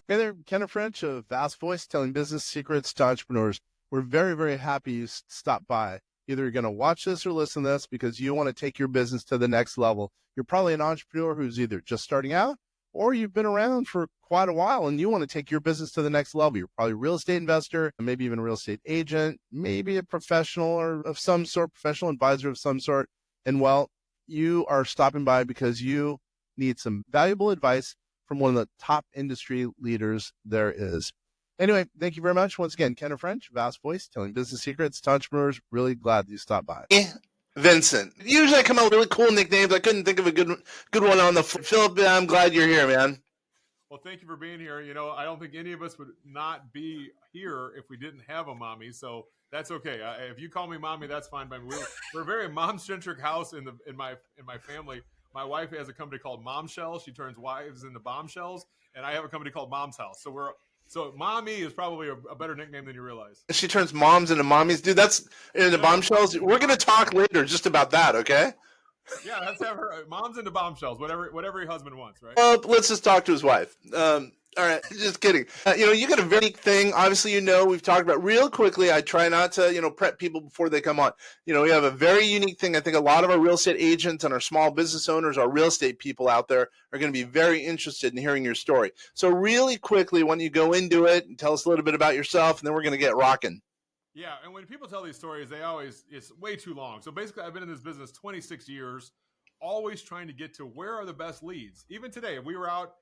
Hey there, Ken French of Vast Voice, telling business secrets to entrepreneurs. We're very, very happy you stopped by. Either you're going to watch this or listen to this because you want to take your business to the next level. You're probably an entrepreneur who's either just starting out or you've been around for quite a while and you want to take your business to the next level. You're probably a real estate investor, maybe even a real estate agent, maybe a professional or of some sort, professional advisor of some sort. And well, you are stopping by because you need some valuable advice from one of the top industry leaders there is. Anyway, thank you very much. Once again, Ken French, Vast Voice, telling business secrets to entrepreneurs. Really glad you stopped by. Vincent. Usually I come out with really cool nicknames. I couldn't think of a good one on the Phillip. I'm glad you're here, man. Well, thank you for being here. You know, I don't think any of us would not be here if we didn't have a mommy. So that's okay. If you call me mommy, that's fine by me. We're a very mom-centric house in my family. My wife has a company called Momshell. She turns wives into bombshells, and I have a company called Mom's House. So mommy is probably a better nickname than you realize. She turns moms into mommies. Dude, that's into bombshells. We're going to talk later just about that, okay? Yeah, let's have her moms into bombshells, whatever your husband wants, right? Well, let's just talk to his wife. All right, just kidding. You got a very unique thing. Obviously, we've talked about real quickly. I try not to, prep people before they come on. We have a very unique thing. I think a lot of our real estate agents and our small business owners, our real estate people out there are going to be very interested in hearing your story. So really quickly, why don't you go into it and tell us a little bit about yourself, and then we're going to get rocking. Yeah, and when people tell these stories, it's way too long. So basically, I've been in this business 26 years, always trying to get to where are the best leads. Even today, if we were out,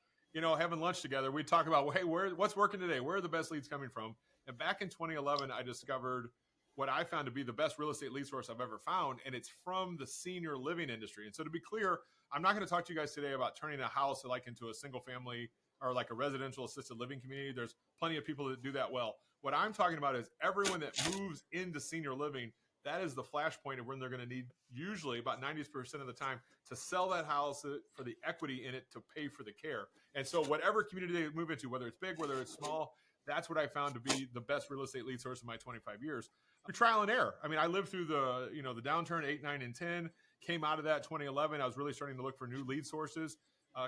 having lunch together, we'd talk about, hey, what's working today? Where are the best leads coming from? And back in 2011, I discovered what I found to be the best real estate lead source I've ever found, and it's from the senior living industry. And so to be clear, I'm not going to talk to you guys today about turning a house into a single family or like a residential assisted living community. There's plenty of people that do that well. What I'm talking about is everyone that moves into senior living. That is the flashpoint of when they're going to need, usually about 90% of the time, to sell that house for the equity in it to pay for the care. And so whatever community they move into, whether it's big, whether it's small, that's what I found to be the best real estate lead source in my 25 years. Trial and error. I mean, I lived through the downturn 8, 9, and 10, came out of that 2011. I was really starting to look for new lead sources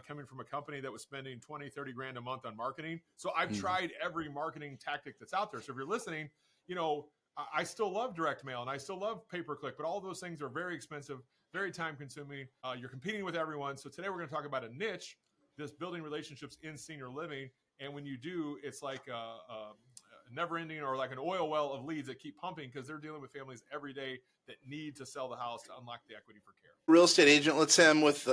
coming from a company that was spending 20, 30 grand a month on marketing. So I've tried every marketing tactic that's out there. So if you're listening, I still love direct mail and I still love pay-per-click, but all those things are very expensive, very time consuming. You're competing with everyone. So today we're going to talk about a niche, this building relationships in senior living. And when you do, it's like a never ending or like an oil well of leads that keep pumping because they're dealing with families every day that need to sell the house to unlock the equity for care. Real estate agent, let's say I'm with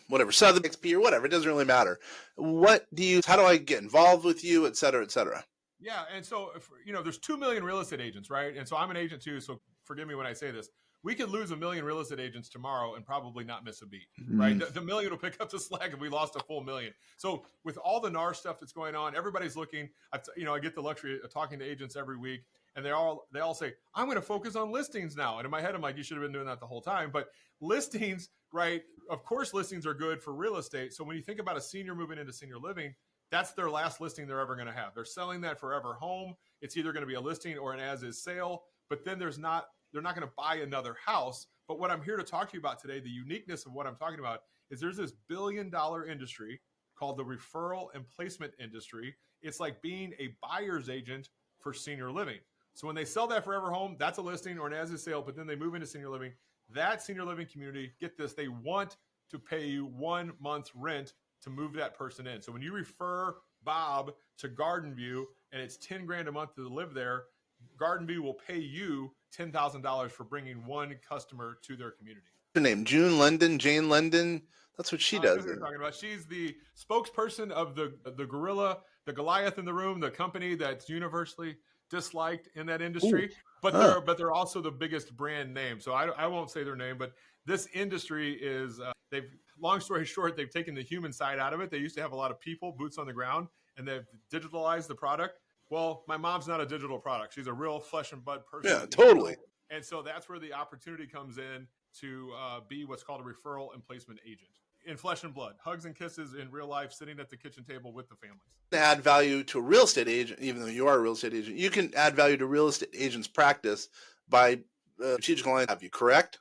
whatever, Southern XP or whatever, it doesn't really matter. How do I get involved with you, et cetera, et cetera? Yeah. And so, there's 2 million real estate agents, right? And so I'm an agent too. So forgive me when I say this. We could lose 1 million real estate agents tomorrow and probably not miss a beat, right? The million will pick up the slack if we lost a full million. So with all the NAR stuff that's going on, everybody's looking. I get the luxury of talking to agents every week, and they all say, I'm going to focus on listings now. And in my head, I'm like, you should have been doing that the whole time. But listings, right? Of course, listings are good for real estate. So when you think about a senior moving into senior living, that's their last listing they're ever going to have. They're selling that forever home. It's either going to be a listing or an as-is sale. But then they're not going to buy another house. But what I'm here to talk to you about today, the uniqueness of what I'm talking about, is there's this billion-dollar industry called the referral and placement industry. It's like being a buyer's agent for senior living. So when they sell that forever home, that's a listing or an as-is sale, but then they move into senior living. That senior living community, get this, they want to pay you 1 month's rent to move that person in. So when you refer Bob to Garden View and it's 10 grand a month to live there, Garden View will pay you $10,000 for bringing one customer to their community. Her name, Jane London. That's what she does. That's what you're talking about. She's the spokesperson of the gorilla, the Goliath in the room, the company that's universally disliked in that industry. But they're also the biggest brand name. So I won't say their name, but this industry is long story short, they've taken the human side out of it. They used to have a lot of people, boots on the ground, and they've digitalized the product. Well, my mom's not a digital product. She's a real flesh and blood person. Yeah, totally. And so that's where the opportunity comes in to be what's called a referral and placement agent in flesh and blood, hugs and kisses in real life, sitting at the kitchen table with the families. Add value to a real estate agent, even though you are a real estate agent. You can add value to real estate agents' practice by strategic alliance. Have you correct?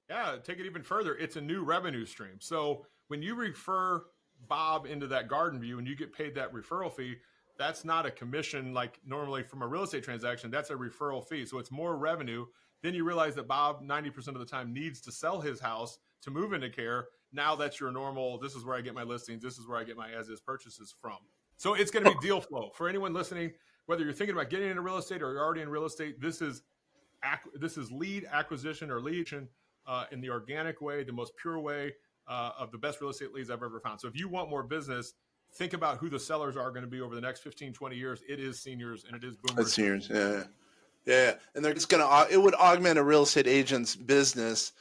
Yeah, take it even further. It's a new revenue stream. So when you refer Bob into that garden view and you get paid that referral fee, that's not a commission like normally from a real estate transaction. That's a referral fee. So it's more revenue. Then you realize that Bob 90% of the time needs to sell his house to move into care. Now that's your normal, this is where I get my listings. This is where I get my as-is purchases from. So it's going to be deal flow. For anyone listening, whether you're thinking about getting into real estate or you're already in real estate, this is lead acquisition or lead in the organic way, the most pure way of the best real estate leads I've ever found. So if you want more business, think about who the sellers are going to be over the next 15, 20 years. It is seniors and it is boomers. It's seniors, yeah. Yeah, and they're just it would augment a real estate agent's business,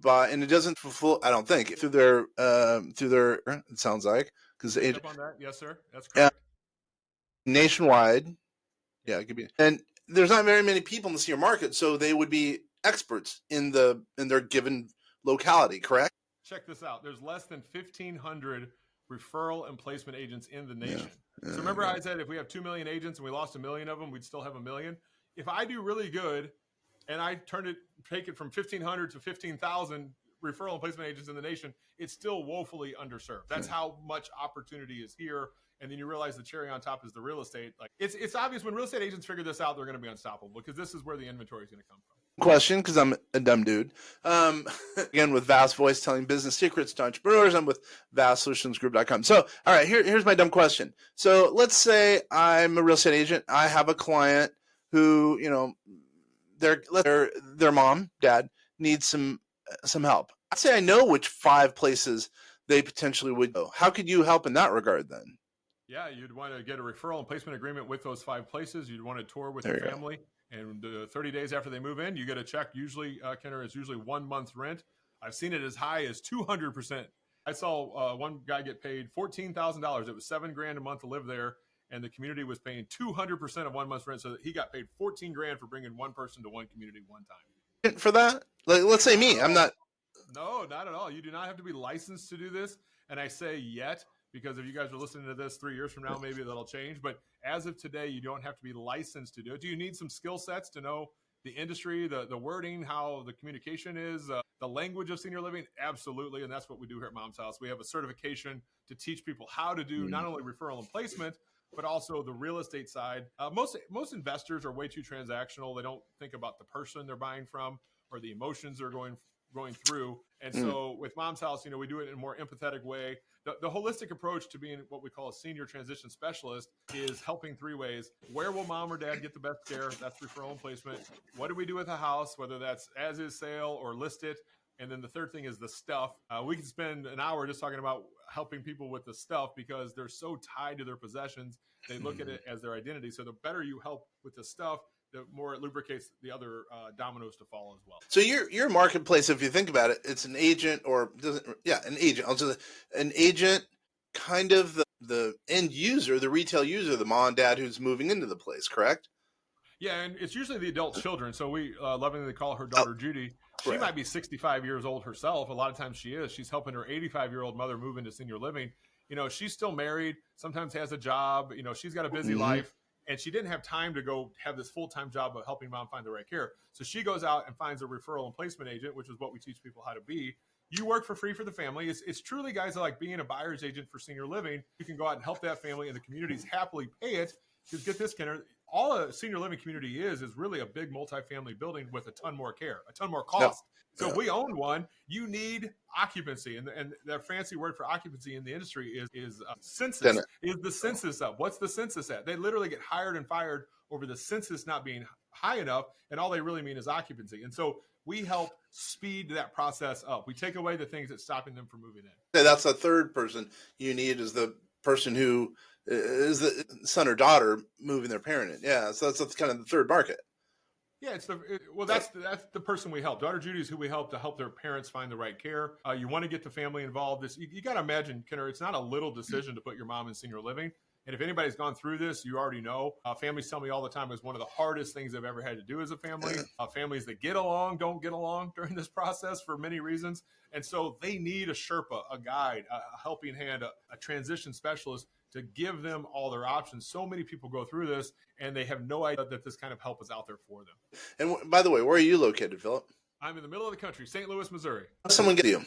and it doesn't fulfill, I don't think, through their, it sounds like, because the agent. On that? Yes, sir. That's correct. Yeah. Nationwide. Yeah, it could be. And there's not very many people in the senior market, so they would be experts in their given locality, correct? Check this out. There's less than 1,500 referral and placement agents in the nation. So remember I said if we have 2 million agents and we lost 1 million of them, we'd still have 1 million. If I do really good and I take it from 1,500 to 15,000 referral and placement agents in the nation, it's still woefully underserved. That's how much opportunity is here. And then you realize the cherry on top is the real estate. Like it's obvious when real estate agents figure this out, they're going to be unstoppable because this is where the inventory is going to come from. Question, because I'm a dumb dude. Again, with Vast Voice, telling business secrets to entrepreneurs. I'm with vastsolutionsgroup.com. So, all right, here's my dumb question. So let's say I'm a real estate agent. I have a client who, their mom, dad needs some help. I'd say I know which 5 places they potentially would go. How could you help in that regard then? Yeah, you'd want to get a referral and placement agreement with those 5 places. You'd want to tour with your family. And 30 days after they move in, you get a check. Usually, Kenner, is usually 1 month's rent. I've seen it as high as 200%. I saw one guy get paid $14,000. It was $7,000 a month to live there. And the community was paying 200% of 1 month's rent. So that he got paid $14,000 for bringing one person to one community one time. For that? Like, let's say me, I'm not. No, not at all. You do not have to be licensed to do this. And I say yet, because if you guys are listening to this 3 years from now, maybe that'll change. But as of today, you don't have to be licensed to do it. Do you need some skill sets to know the industry, the wording, how the communication is, the language of senior living? Absolutely. And that's what we do here at Mom's House. We have a certification to teach people how to do not only referral and placement, but also the real estate side. Most investors are way too transactional. They don't think about the person they're buying from or the emotions they're going through. And so with Mom's House, we do it in a more empathetic way. The holistic approach to being what we call a senior transition specialist is helping 3 ways. Where will mom or dad get the best care? That's referral and placement. What do we do with a house, whether that's as is sale or list it? And then the third thing is the stuff. We can spend an hour just talking about helping people with the stuff because they're so tied to their possessions. They look at it as their identity. So the better you help with the stuff, the more it lubricates the other dominoes to fall as well. So your marketplace, if you think about it, it's an agent an agent. An agent, kind of the end user, the retail user, the mom and dad who's moving into the place, correct? Yeah, and it's usually the adult children. So we lovingly call her daughter Judy. She might be 65 years old herself. A lot of times she is. She's helping her 85-year-old mother move into senior living. She's still married, sometimes has a job. She's got a busy life. And she didn't have time to go have this full-time job of helping mom find the right care. So she goes out and finds a referral and placement agent, which is what we teach people how to be. You work for free for the family. It's truly, guys, like being a buyer's agent for senior living. You can go out and help that family, and the communities happily pay it. Because get this, Kenner, all a senior living community is really a big multifamily building with a ton more care, a ton more cost. So if we own one, you need occupancy. And the fancy word for occupancy in the industry is census. Is the census up? What's the census at? They literally get hired and fired over the census not being high enough, and all they really mean is occupancy. And so we help speed that process up. We take away the things that's stopping them from moving in. Yeah, that's the third person you need, is the person who is the son or daughter moving their parent in. Yeah, so that's kind of the third market. Yeah, that's the person we help. Daughter Judy is who we help to help their parents find the right care. You want to get the family involved. You got to imagine, Kenner, it's not a little decision to put your mom in senior living. And if anybody's gone through this, you already know. Families tell me all the time it's one of the hardest things I've ever had to do as a family. Families that get along don't get along during this process for many reasons. And so they need a Sherpa, a guide, a helping hand, a transition specialist to give them all their options. So many people go through this and they have no idea that this kind of help is out there for them. And by the way, where are you located, Phillip? I'm in the middle of the country, St. Louis, Missouri. How's someone get you?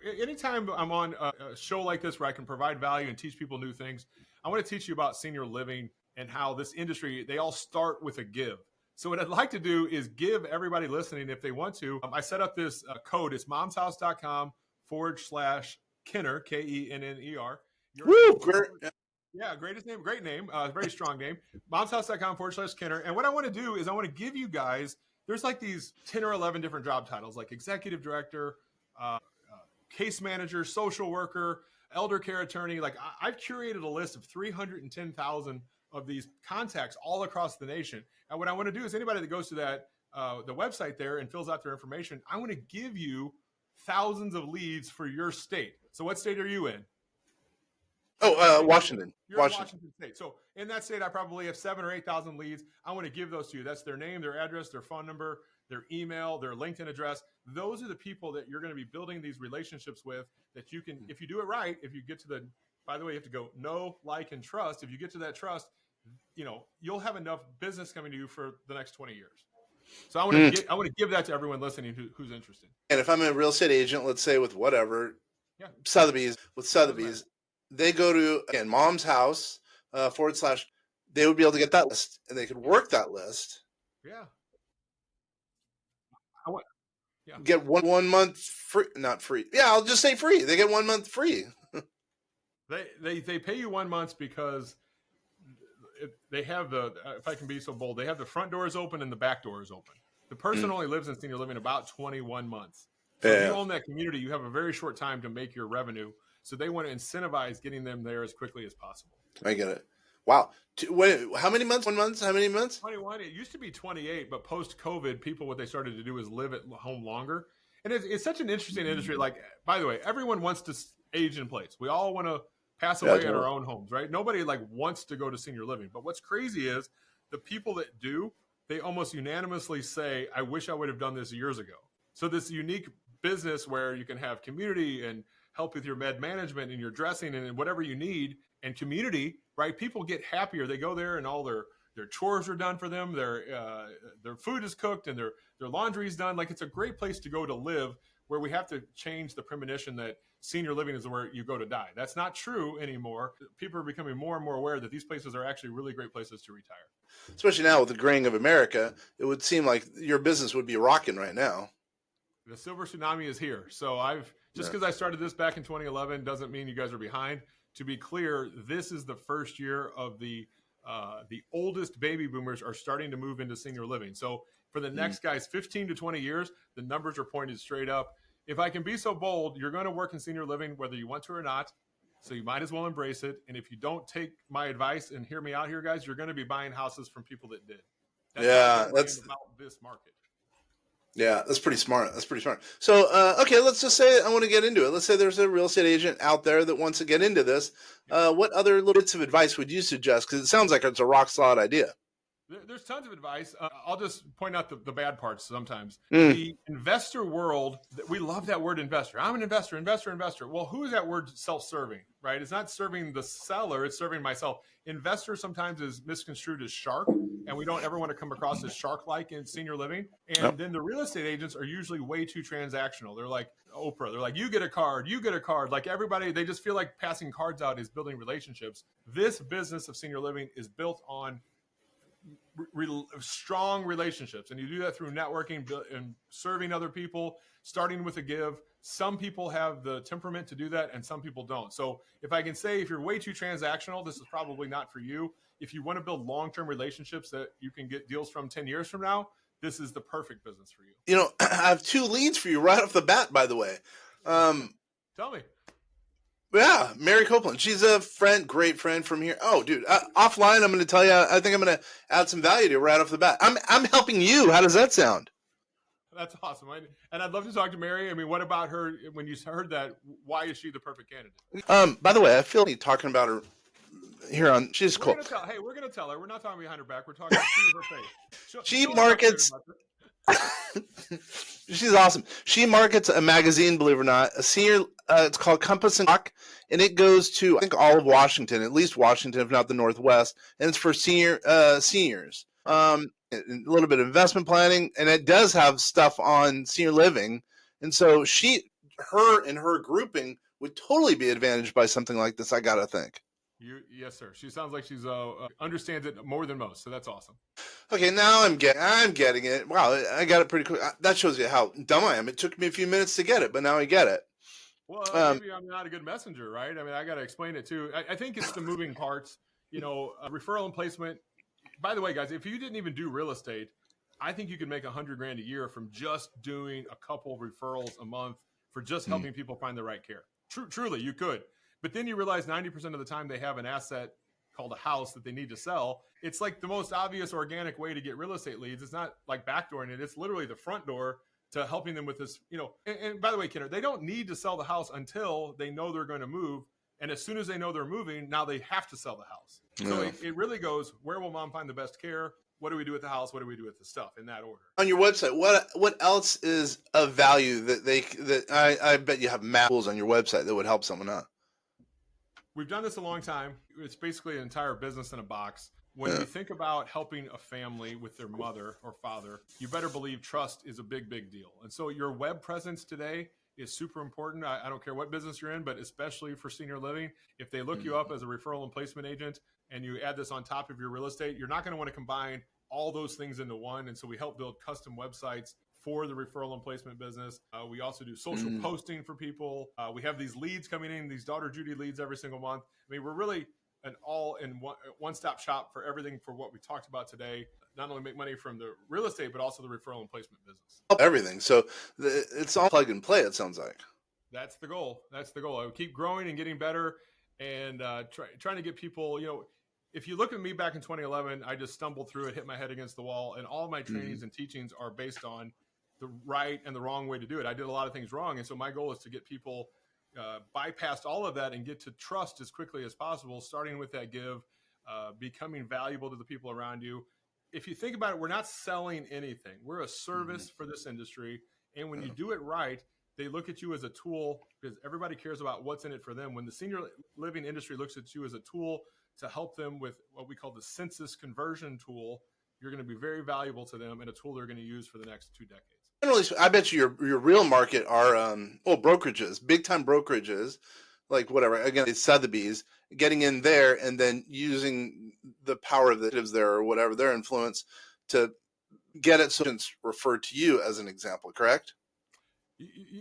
anytime I'm on a show like this where I can provide value and teach people new things, I want to teach you about senior living and how this industry, they all start with a give. So what I'd like to do is give everybody listening, if they want to, I set up this code. It's momshouse.com/Kenner, Kenner. Woo! Yeah, greatest name, great name, very strong name. Momshouse.com/Kenner. And what I want to do is I want to give you guys, there's like these 10 or 11 different job titles, like executive director, case manager, social worker, elder care attorney. Like I've curated a list of 310,000 of these contacts all across the nation. And what I want to do is anybody that goes to that the website there and fills out their information, I want to give you thousands of leads for your state. So what state are you in? Washington. You're in Washington State. So in that state, I probably have 7,000 or 8,000 leads. I want to give those to you. That's their name, their address, their phone number, their email, their LinkedIn address. Those are the people that you're going to be building these relationships with that you can, if you do it right, if you get to the, by the way, you have to go know, like, and trust. If you get to that trust, you'll have enough business coming to you for the next 20 years. So I want to give that to everyone listening who's interested. And if I'm a real estate agent, let's say with whatever, Sotheby's, they go to, again, Mom's House / they would be able to get that list and they could work that list. Yeah. Get one month free, not free. Yeah, I'll just say free. They get 1 month free. They pay you 1 month because they have if I can be so bold, they have the front doors open and the back doors open. The person only lives in senior living about 21 months. So if you own that community, you have a very short time to make your revenue. So they want to incentivize getting them there as quickly as possible. I get it. Wow. How many months? 1 month? How many months? 21. It used to be 28, but post-COVID, people, what they started to do is live at home longer. And it's such an interesting industry. Like, by the way, everyone wants to age in place. We all want to pass away in our own homes, right? Nobody wants to go to senior living. But what's crazy is the people that do, they almost unanimously say, I wish I would have done this years ago. So this unique business where you can have community and help with your med management and your dressing and whatever you need, and community, right? People get happier. They go there and all their chores are done for them. Their food is cooked and their laundry is done. Like, it's a great place to go to live, where we have to change the premonition that senior living is where you go to die. That's not true anymore. People are becoming more and more aware that these places are actually really great places to retire. Especially now with the graying of America, it would seem like your business would be rocking right now. The silver tsunami is here. So because I started this back in 2011 doesn't mean you guys are behind. To be clear, this is the first year of the oldest baby boomers are starting to move into senior living. So for the next guys, 15 to 20 years, the numbers are pointed straight up. If I can be so bold, you're going to work in senior living whether you want to or not. So you might as well embrace it. And if you don't take my advice and hear me out here, guys, you're going to be buying houses from people that did. That's about this market. Yeah, that's pretty smart. So, okay, let's just say I want to get into it. Let's say there's a real estate agent out there that wants to get into this. What other little bits of advice would you suggest? Because it sounds like it's a rock solid idea. There's tons of advice. I'll just point out the bad parts sometimes. The investor world, we love that word investor. I'm an investor. Well, who is that word self-serving, right? It's not serving the seller. It's serving myself. Investor sometimes is misconstrued as shark, and we don't ever want to come across as shark-like in senior living. And then the real estate agents are usually way too transactional. They're like Oprah. They're like, you get a card. Like everybody, they just feel like passing cards out is building relationships. This business of senior living is built on strong relationships, and you do that through networking and serving other people, starting with a give. Some people have the temperament to do that and some people don't. So if I can say, if you're way too transactional, this is probably not for you. If you want to build long-term relationships that you can get deals from 10 years from now, this is the perfect business for you. I have 2 leads for you right off the bat, by the way. Tell me. Yeah, Mary Copeland. She's a great friend from here. Oh, dude, offline, I'm going to tell you, I think I'm going to add some value to you right off the bat. I'm helping you. How does that sound? That's awesome. And I'd love to talk to Mary. I mean, what about her? When you heard that, why is she the perfect candidate? By the way, I feel like talking about her here on, she's cool. We're going to tell her. We're not talking behind her back. We're talking to her face. She markets. She's awesome. She markets a magazine, believe it or not, a senior. It's called Compass and Talk, and it goes to, I think, all of Washington, at least Washington, if not the Northwest, and it's for seniors. A little bit of investment planning, and it does have stuff on senior living. And so she her and her grouping would totally be advantaged by something like this, I got to think. Yes, sir. She sounds like she's understands it more than most, so that's awesome. Okay, now I'm getting it. Wow, I got it pretty quick. That shows you how dumb I am. It took me a few minutes to get it, but now I get it. Well, maybe I'm not a good messenger, right? I mean, I got to explain it too. I think it's the moving parts. Referral and placement. By the way, guys, if you didn't even do real estate, I think you could make $100,000 a year from just doing a couple of referrals a month for just helping people find the right care. Truly, you could. But then you realize 90% of the time they have an asset called a house that they need to sell. It's like the most obvious organic way to get real estate leads. It's not like backdooring it. It's literally the front door to helping them with this, and by the way, Kenner, they don't need to sell the house until they know they're going to move. And as soon as they know they're moving, now they have to sell the house. So it really goes, where will mom find the best care? What do we do with the house? What do we do with the stuff, in that order? On your website, what else is of value that I bet you have map tools on your website that would help someone out? We've done this a long time. It's basically an entire business in a box. When you think about helping a family with their mother or father, you better believe trust is a big, big deal. And so your web presence today is super important. I don't care what business you're in, but especially for senior living, if they look you up as a referral and placement agent and you add this on top of your real estate, you're not going to want to combine all those things into one. And so we help build custom websites for the referral and placement business. We also do social posting for people. We have these leads coming in, these Daughter Judy leads every single month. I mean, we're really an one-stop shop for everything for what we talked about today. Not only make money from the real estate, but also the referral and placement business. Everything. So it's all plug and play, it sounds like. That's the goal. That's the goal. I would keep growing and getting better and trying to get people, if you look at me back in 2011, I just stumbled through it, hit my head against the wall, and all my trainings and teachings are based on the right and the wrong way to do it. I did a lot of things wrong. And so my goal is to get people bypassed all of that and get to trust as quickly as possible, starting with that give, becoming valuable to the people around you. If you think about it, we're not selling anything. We're a service for this industry. And when you do it right, they look at you as a tool because everybody cares about what's in it for them. When the senior living industry looks at you as a tool to help them with what we call the census conversion tool, you're going to be very valuable to them and a tool they're going to use for the next 2 decades. Generally, I bet you your real market are brokerages, big time brokerages, like whatever. Again, it's Sotheby's, getting in there and then using the power of the executives there or whatever their influence to get it so it's referred to you as an example. Correct?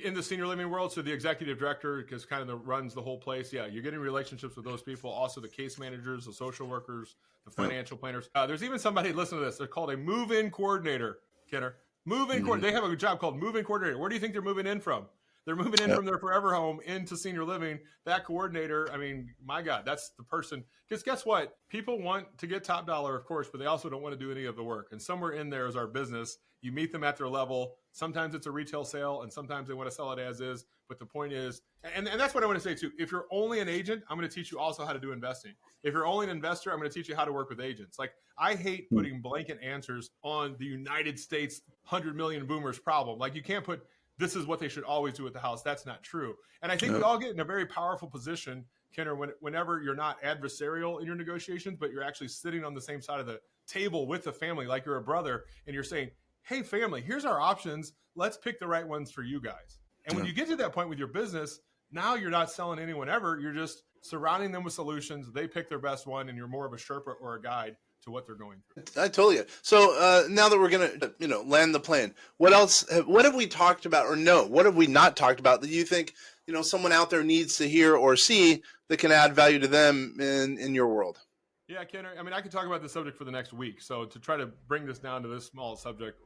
In the senior living world, so the executive director, because kind of runs the whole place. Yeah, you're getting relationships with those people. Also, the case managers, the social workers, the financial planners. There's even somebody, listen to this, they're called a move-in coordinator, Kenner. Move-in coordinator. They have a job called move-in coordinator. Where do you think they're moving in from? They're moving in from their forever home into senior living. That coordinator, I mean, my God, that's the person. Because guess what? People want to get top dollar, of course, but they also don't want to do any of the work. And somewhere in there is our business. You meet them at their level. Sometimes it's a retail sale, and sometimes they want to sell it as is. But the point is, and that's what I want to say too. If you're only an agent, I'm going to teach you also how to do investing. If you're only an investor, I'm going to teach you how to work with agents. Like, I hate putting blanket answers on the United States 100 million boomers problem. Like, you can't put, this is what they should always do at the house. That's not true. And I think we all get in a very powerful position, Kenner, whenever you're not adversarial in your negotiations, but you're actually sitting on the same side of the table with the family, like you're a brother, and you're saying, hey, family, here's our options. Let's pick the right ones for you guys. And when you get to that point with your business, now you're not selling anyone ever. You're just surrounding them with solutions. They pick their best one, and you're more of a Sherpa or a guide to what they're going through. I totally get it. So now that we're going to, land the plane, what else, what have we talked about or no, what have we not talked about that you think, someone out there needs to hear or see that can add value to them in your world? Yeah, Kenner, I mean, I could talk about this subject for the next week. So to try to bring this down to this small subject,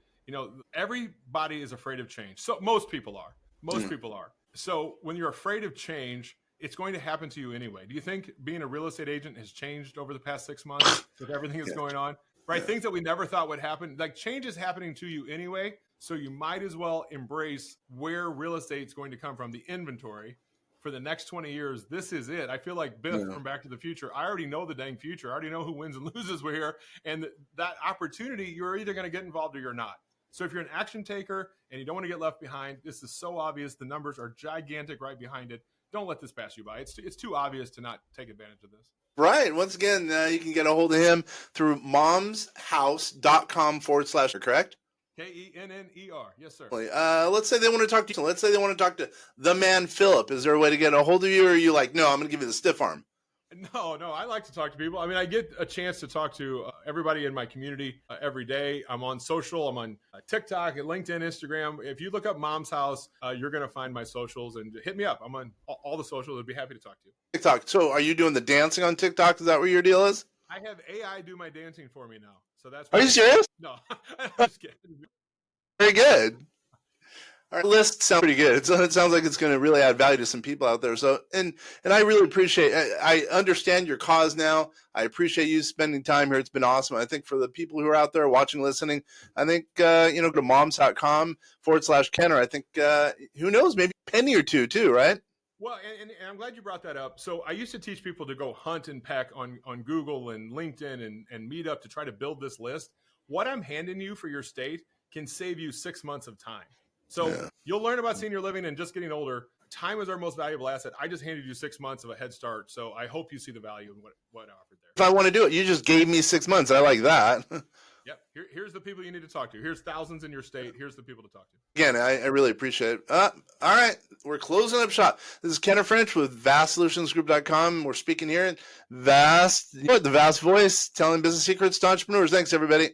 everybody is afraid of change. So most people are. People are. So when you're afraid of change, it's going to happen to you anyway. Do you think being a real estate agent has changed over the past 6 months with everything that's going on? Right? Things that we never thought would happen. Like, change is happening to you anyway. So you might as well embrace where real estate's going to come from, the inventory for the next 20 years. This is it. I feel like Biff from Back to the Future. I already know the dang future. I already know who wins and loses here. And that opportunity, you're either going to get involved or you're not. So if you're an action taker and you don't want to get left behind, this is so obvious. The numbers are gigantic right behind it. Don't let this pass you by. It's too obvious to not take advantage of this. Right. Once again, you can get a hold of him through momshouse.com/, correct? Kenner. Yes, sir. Let's say they want to talk to you. Let's say they want to talk to the man Phillip. Is there a way to get a hold of you, or are you like, no, I'm going to give you the stiff arm? No, I like to talk to people. I mean, I get a chance to talk to everybody in my community every day. I'm on social. I'm on TikTok, LinkedIn, Instagram. If you look up Mom's House, you're going to find my socials, and hit me up. I'm on all the socials. I'd be happy to talk to you. TikTok. So are you doing the dancing on TikTok? Is that what your deal is? I have AI do my dancing for me now. So that's. Are you serious? No, I'm just kidding. Very good. Our list sounds pretty good. It sounds like it's going to really add value to some people out there. So, and I really appreciate, I understand your cause now. I appreciate you spending time here. It's been awesome. I think for the people who are out there watching, listening, I think, go to moms.com/Kenner. I think, who knows, maybe a penny or two too, right? Well, and I'm glad you brought that up. So I used to teach people to go hunt and peck on Google and LinkedIn and Meetup to try to build this list. What I'm handing you for your state can save you 6 months of time. So You'll learn about senior living and just getting older. Time is our most valuable asset. I just handed you 6 months of a head start. So I hope you see the value in what I offered there. If I want to do it, you just gave me 6 months. I like that. Yep. Here's the people you need to talk to. Here's thousands in your state. Here's the people to talk to. Again, I really appreciate it. All right. We're closing up shop. This is Kenner French with VastSolutionsGroup.com. We're speaking here at the Vast Voice, telling business secrets to entrepreneurs. Thanks, everybody.